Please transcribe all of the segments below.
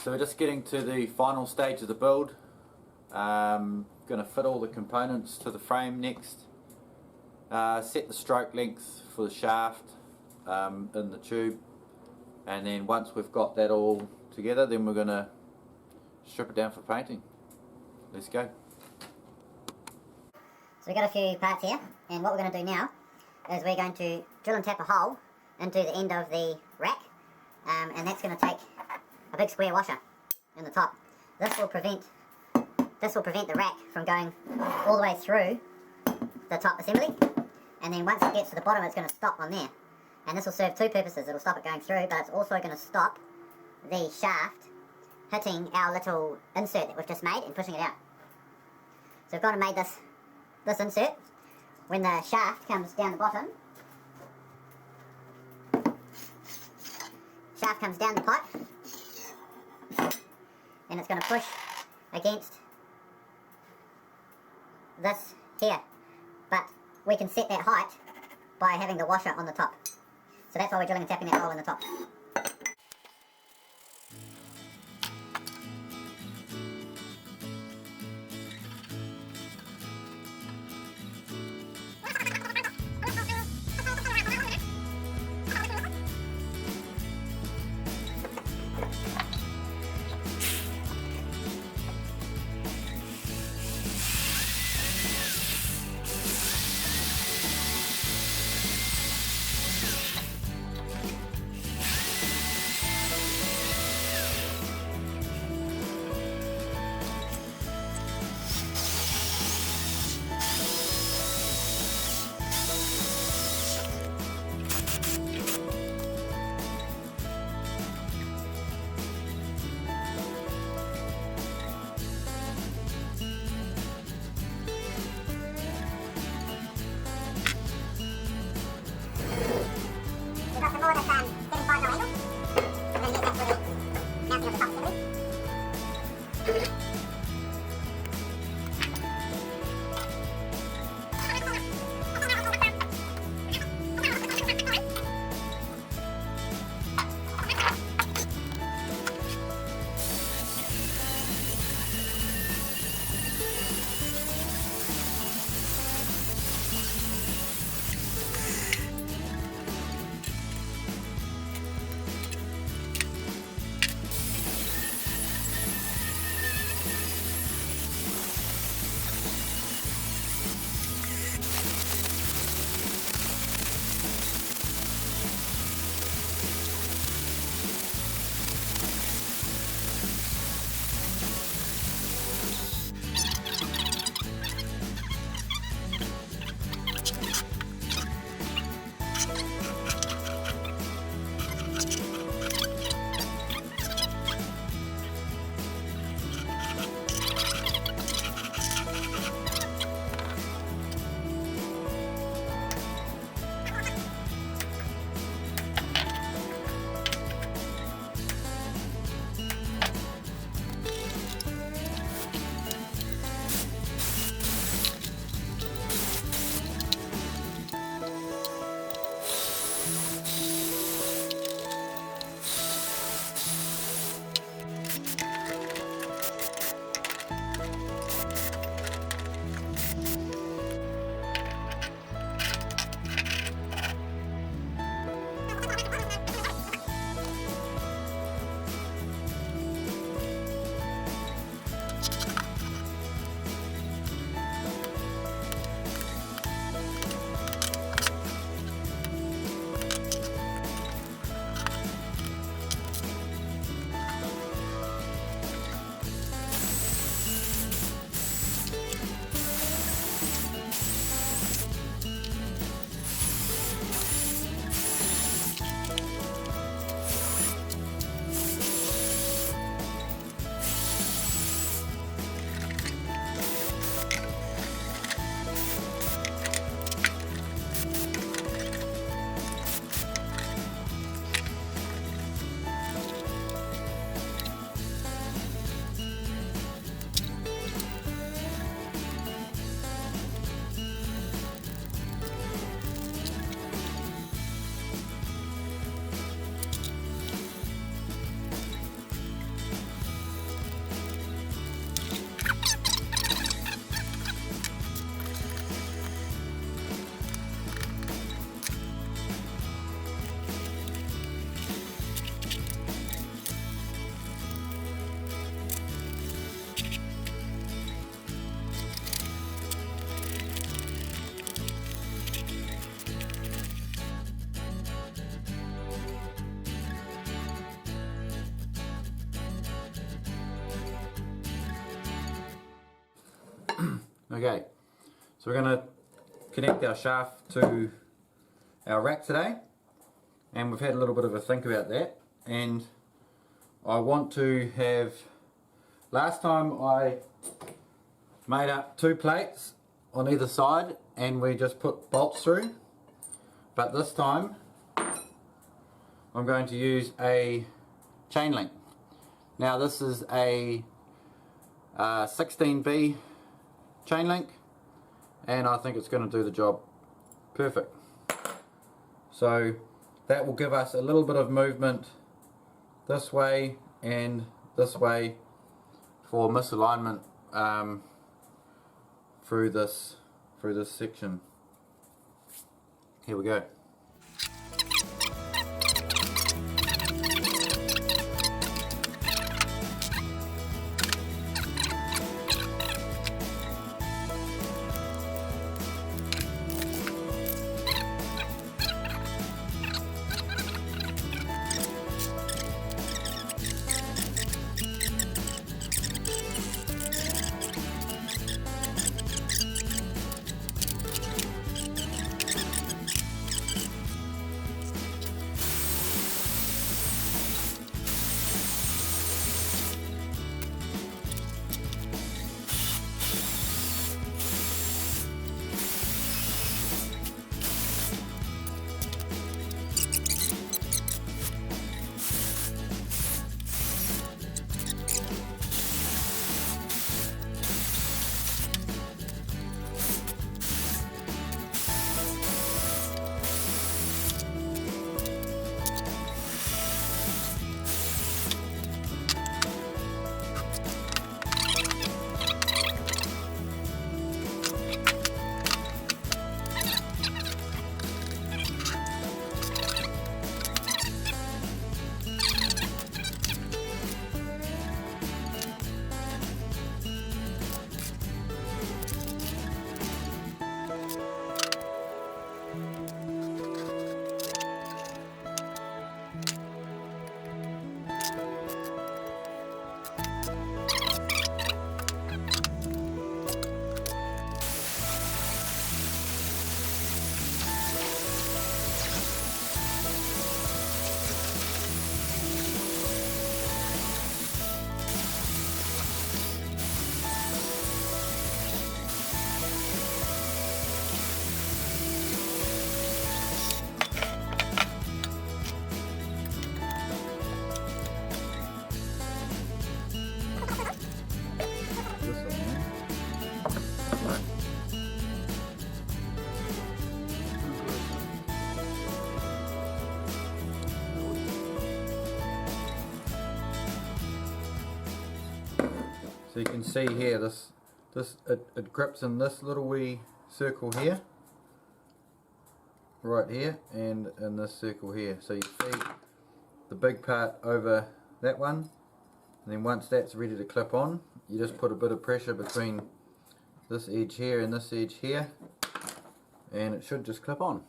So we're just getting to the final stage of the build. Going to fit all the components to the frame next. Set the stroke length for the shaft in the tube, and then once we've got that all together, then we're going to strip it down for painting. Let's go. So we've got a few parts here, and what we're going to do now is we're going to drill and tap a hole into the end of the rack, and that's going to take a big square washer in the top. This will prevent the rack from going all the way through the top assembly, and then once it gets to the bottom it's going to stop on there. And this will serve two purposes. It'll stop it going through, but it's also going to stop the shaft hitting our little insert that we've just made and pushing it out. So we've kind of made this insert. When the shaft comes down the bottom, shaft comes down the pipe, and it's going to push against this here, but we can set that height by having the washer on the top. So that's why we're drilling and tapping that hole in the top. Okay, so we're going to connect our shaft to our rack today, and we've had a little bit of a think about that, and I want to have, last time I made up 2 plates on either side and we just put bolts through, but this time I'm going to use a chain link. Now this is a 16B chain link, and I think it's going to do the job perfect. So that will give us a little bit of movement this way and this way for misalignment through this section. Here we go. So you can see here, it grips in this little wee circle here, right here, and in this circle here. So you feed the big part over that one, and then once that's ready to clip on, you just put a bit of pressure between this edge here and this edge here, and it should just clip on.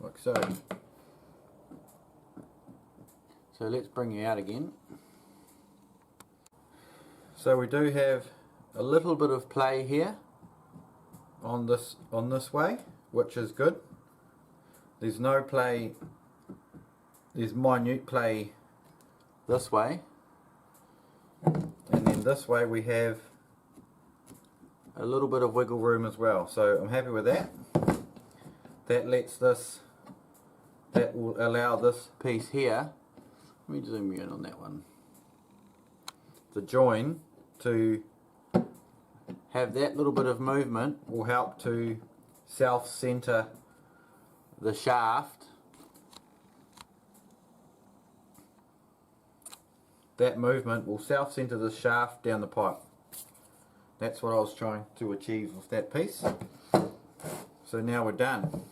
Like so. So let's bring you out again. So we do have a little bit of play here on this way, which is good. There's no play, there's minute play this way, and then this way we have a little bit of wiggle room as well. So I'm happy with that. That lets this, that will allow this piece here, let me zoom in on that one, the join to have that little bit of movement will help to self-center the shaft. That movement will self-center the shaft down the pipe. That's what I was trying to achieve with that piece. So now we're done.